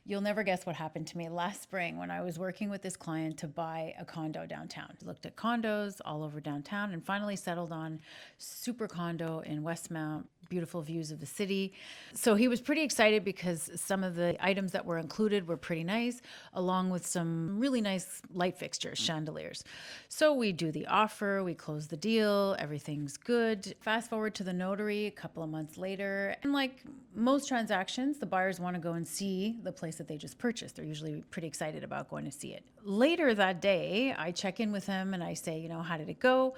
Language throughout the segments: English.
You'll never guess what happened to me last spring when I was working with this client to buy a condo downtown. Looked at condos all over downtown and finally settled on super condo in Westmount, beautiful views of the city. So he was pretty excited because some of the items that were included were pretty nice, along with some really nice light fixtures, chandeliers. So we do the offer, we close the deal, everything's good. Fast forward to the notary a couple of months later, and like most transactions, the buyers want to go and see the place that they just purchased. They're usually pretty excited about going to see it. Later that day, I check in with him and I say, how did it go?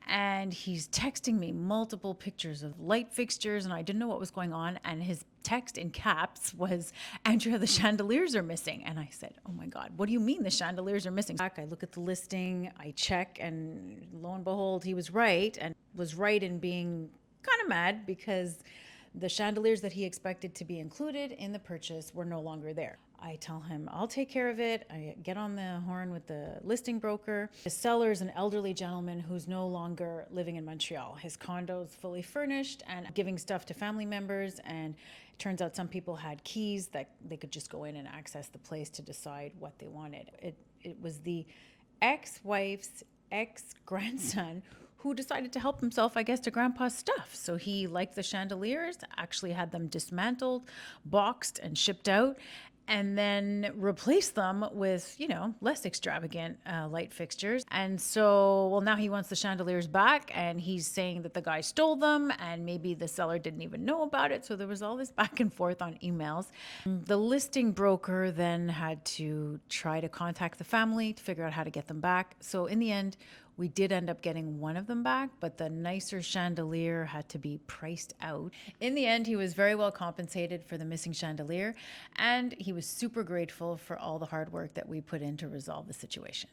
And he's texting me multiple pictures of light fixtures, and I didn't know what was going on. And his text in caps was, Andrea, the chandeliers are missing. And I said, oh my God, what do you mean the chandeliers are missing? I look at the listing, I check, and lo and behold, he was right, and was right in being kind of mad because the chandeliers that he expected to be included in the purchase were no longer there. I tell him, I'll take care of it. I get on the horn with the listing broker. The seller is an elderly gentleman who's no longer living in Montreal. His condo's fully furnished and giving stuff to family members. And it turns out some people had keys that they could just go in and access the place to decide what they wanted. It was the ex-wife's ex-grandson who decided to help himself, I guess, to grandpa's stuff. So he liked the chandeliers, actually had them dismantled, boxed, and shipped out, and then replaced them with, less extravagant light fixtures. And so, well, now he wants the chandeliers back, and he's saying that the guy stole them, and maybe the seller didn't even know about it. So there was all this back and forth on emails. The listing broker then had to try to contact the family to figure out how to get them back. So in the end, we did end up getting one of them back, but the nicer chandelier had to be priced out. In the end, he was very well compensated for the missing chandelier, and he was super grateful for all the hard work that we put in to resolve the situation.